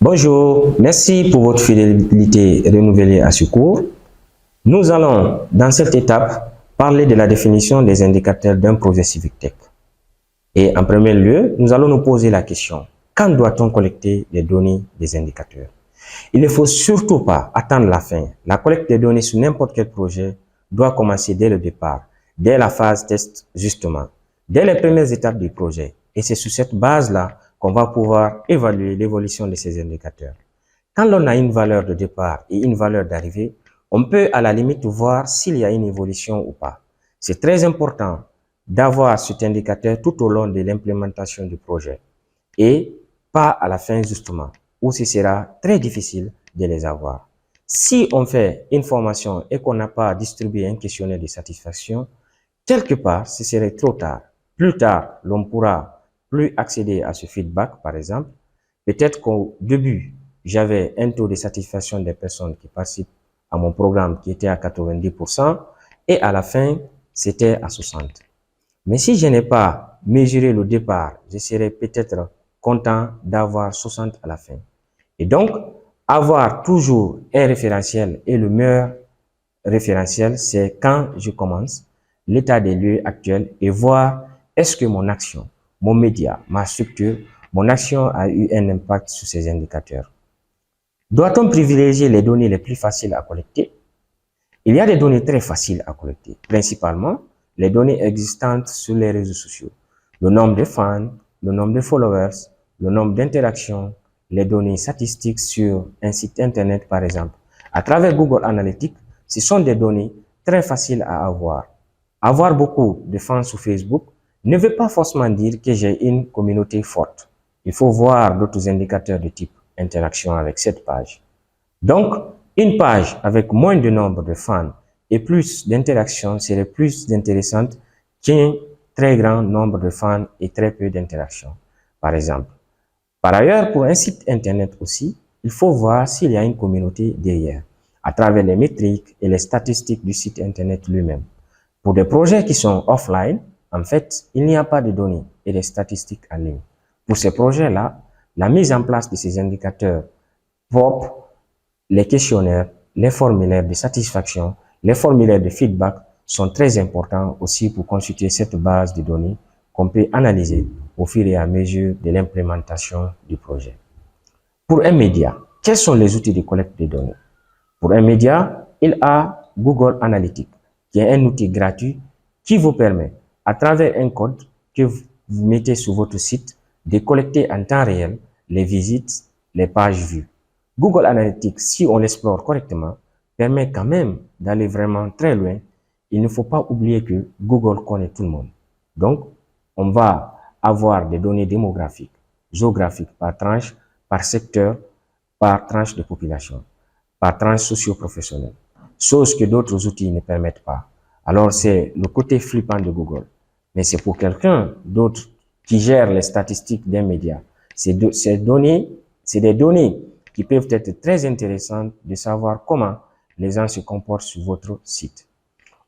Bonjour, merci pour votre fidélité renouvelée à ce cours. Nous allons, dans cette étape, parler de la définition des indicateurs d'un projet Civic Tech. Et en premier lieu, nous allons nous poser la question, quand doit-on collecter les données des indicateurs? Il ne faut surtout pas attendre la fin. La collecte des données sur n'importe quel projet doit commencer dès le départ, dès la phase test justement, dès les premières étapes du projet. Et c'est sur cette base-là qu'on va pouvoir évaluer l'évolution de ces indicateurs. Quand l'on a une valeur de départ et une valeur d'arrivée, on peut à la limite voir s'il y a une évolution ou pas. C'est très important d'avoir cet indicateur tout au long de l'implémentation du projet et pas à la fin justement, où ce sera très difficile de les avoir. Si on fait une formation et qu'on n'a pas distribué un questionnaire de satisfaction, quelque part, ce serait trop tard. Plus tard, l'on pourra plus accéder à ce feedback, par exemple. Peut-être qu'au début, j'avais un taux de satisfaction des personnes qui participent à mon programme qui était à 90% et à la fin, c'était à 60%. Mais si je n'ai pas mesuré le départ, je serais peut-être content d'avoir 60 à la fin. Et donc, avoir toujours un référentiel et le meilleur référentiel, c'est quand je commence l'état des lieux actuel et voir est-ce que mon action, mon média, ma structure, mon action a eu un impact sur ces indicateurs. Doit-on privilégier les données les plus faciles à collecter? Il y a des données très faciles à collecter, principalement les données existantes sur les réseaux sociaux. Le nombre de fans, le nombre de followers, le nombre d'interactions, les données statistiques sur un site internet par exemple. À travers Google Analytics, ce sont des données très faciles à avoir. Avoir beaucoup de fans sur Facebook ne veut pas forcément dire que j'ai une communauté forte. Il faut voir d'autres indicateurs de type interaction avec cette page. Donc, une page avec moins de nombre de fans et plus d'interactions serait plus intéressante qu'un très grand nombre de fans et très peu d'interactions, par exemple. Par ailleurs, pour un site internet aussi, il faut voir s'il y a une communauté derrière, à travers les métriques et les statistiques du site internet lui-même. Pour des projets qui sont offline, en fait, il n'y a pas de données et de statistiques en ligne. Pour ces projets-là, la mise en place de ces indicateurs propres, les questionnaires, les formulaires de satisfaction, les formulaires de feedback sont très importants aussi pour constituer cette base de données qu'on peut analyser au fur et à mesure de l'implémentation du projet. Pour un média, quels sont les outils de collecte de données? Pour un média, il a Google Analytics, qui est un outil gratuit qui vous permet, à travers un code que vous mettez sur votre site, de collecter en temps réel les visites, les pages vues. Google Analytics, si on l'explore correctement, permet quand même d'aller vraiment très loin. Il ne faut pas oublier que Google connaît tout le monde. Donc, on va avoir des données démographiques, géographiques par tranche, par secteur, par tranche de population, par tranche socio-professionnelle, chose que d'autres outils ne permettent pas. Alors, c'est le côté flippant de Google. Mais c'est pour quelqu'un d'autre qui gère les statistiques d'un média. C'est des données qui peuvent être très intéressantes de savoir comment les gens se comportent sur votre site.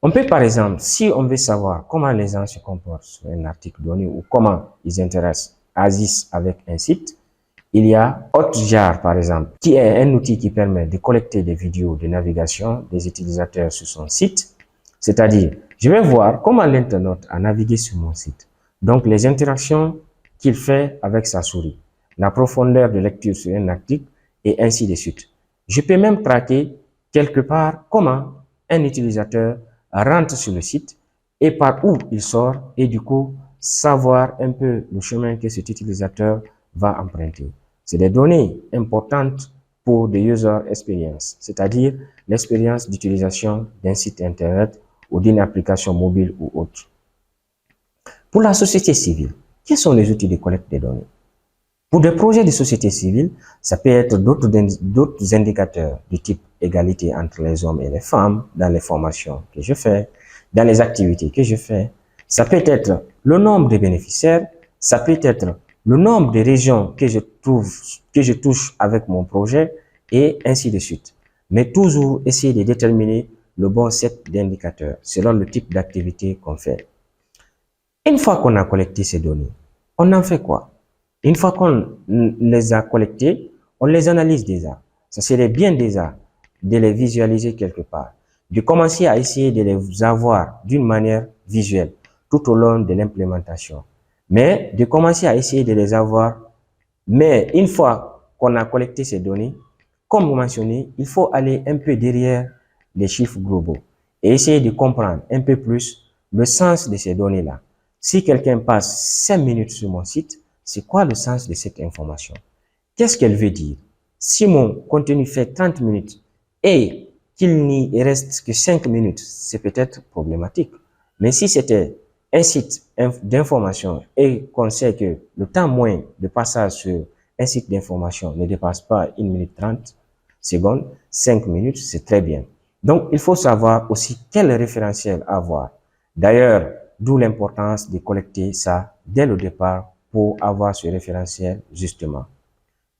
On peut par exemple, si on veut savoir comment les gens se comportent sur un article donné ou comment ils agissent avec un site, il y a Hotjar par exemple, qui est un outil qui permet de collecter des vidéos de navigation des utilisateurs sur son site. C'est-à-dire, je vais voir comment l'internaute a navigué sur mon site. Donc, les interactions qu'il fait avec sa souris, la profondeur de lecture sur un article et ainsi de suite. Je peux même traquer quelque part comment un utilisateur rentre sur le site et par où il sort et du coup savoir un peu le chemin que cet utilisateur va emprunter. C'est des données importantes pour des user experience, c'est-à-dire l'expérience d'utilisation d'un site internet ou d'une application mobile ou autre. Pour la société civile, quels sont les outils de collecte des données? Pour des projets de société civile, ça peut être d'autres indicateurs du type égalité entre les hommes et les femmes dans les formations que je fais, dans les activités que je fais. Ça peut être le nombre de bénéficiaires, ça peut être le nombre de régions que je touche avec mon projet et ainsi de suite. Mais toujours essayer de déterminer le bon set d'indicateurs selon le type d'activité qu'on fait. Une fois qu'on a collecté ces données, on en fait quoi? Une fois qu'on les a collectées, on les analyse déjà. Ça serait bien déjà de les visualiser quelque part, de commencer à essayer de les avoir d'une manière visuelle tout au long de l'implémentation, mais de commencer à essayer de les avoir. Mais une fois qu'on a collecté ces données, comme vous mentionnez, il faut aller un peu derrière les chiffres globaux et essayer de comprendre un peu plus le sens de ces données-là. Si quelqu'un passe 5 minutes sur mon site, c'est quoi le sens de cette information? Qu'est-ce qu'elle veut dire? Si mon contenu fait 30 minutes et qu'il n'y reste que 5 minutes, c'est peut-être problématique. Mais si c'était un site d'information et qu'on sait que le temps moyen de passage sur un site d'information ne dépasse pas 1 minute 30 secondes, 5 minutes, c'est très bien. Donc, il faut savoir aussi quel référentiel avoir. D'ailleurs, d'où l'importance de collecter ça dès le départ pour avoir ce référentiel justement.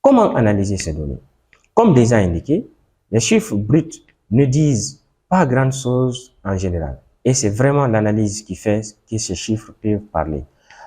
Comment analyser ces données? Comme déjà indiqué, les chiffres bruts ne disent pas grand-chose en général. Et c'est vraiment l'analyse qui fait que ces chiffres peuvent parler.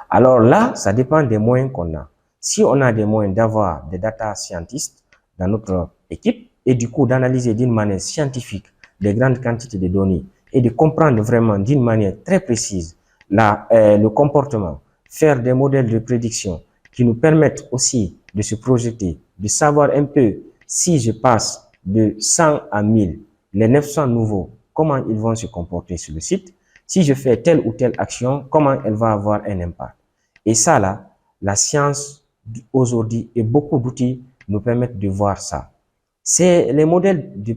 Alors là, ça dépend des moyens qu'on a. Si on a des moyens d'avoir des data scientists dans notre équipe et du coup d'analyser d'une manière scientifique des grandes quantités de données et de comprendre vraiment d'une manière très précise le comportement, faire des modèles de prédiction qui nous permettent aussi de se projeter, de savoir un peu si je passe de 100 à 1000, les 900 nouveaux, comment ils vont se comporter sur le site. Si je fais telle ou telle action, comment elle va avoir un impact. Et ça là, la science aujourd'hui et beaucoup d'outils nous permettent de voir ça. C'est les modèles de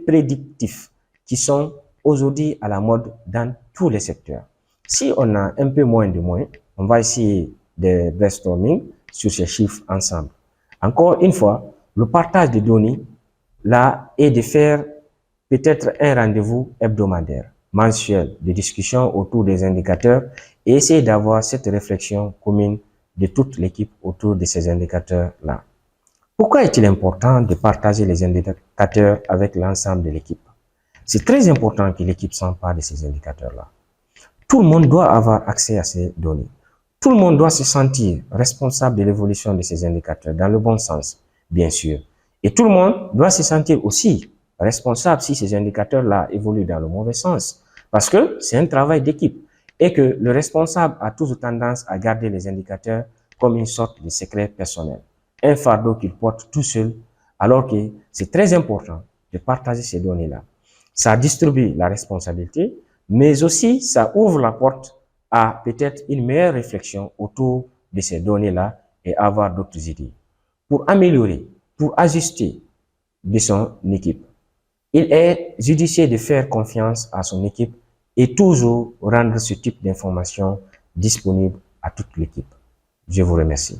prédictifs qui sont aujourd'hui à la mode dans tous les secteurs. Si on a un peu moins de moyens, on va essayer de brainstorming sur ces chiffres ensemble. Encore une fois, le partage de données là est de faire peut-être un rendez-vous hebdomadaire, mensuel, de discussion autour des indicateurs et essayer d'avoir cette réflexion commune de toute l'équipe autour de ces indicateurs-là. Pourquoi est-il important de partager les indicateurs avec l'ensemble de l'équipe? C'est très important que l'équipe s'empare de ces indicateurs-là. Tout le monde doit avoir accès à ces données. Tout le monde doit se sentir responsable de l'évolution de ces indicateurs dans le bon sens, bien sûr. Et tout le monde doit se sentir aussi responsable si ces indicateurs-là évoluent dans le mauvais sens. Parce que c'est un travail d'équipe et que le responsable a toujours tendance à garder les indicateurs comme une sorte de secret personnel, un fardeau qu'il porte tout seul, alors que c'est très important de partager ces données-là. Ça distribue la responsabilité, mais aussi ça ouvre la porte à peut-être une meilleure réflexion autour de ces données-là et avoir d'autres idées. Pour améliorer, pour ajuster de son équipe, il est judicieux de faire confiance à son équipe et toujours rendre ce type d'information disponible à toute l'équipe. Je vous remercie.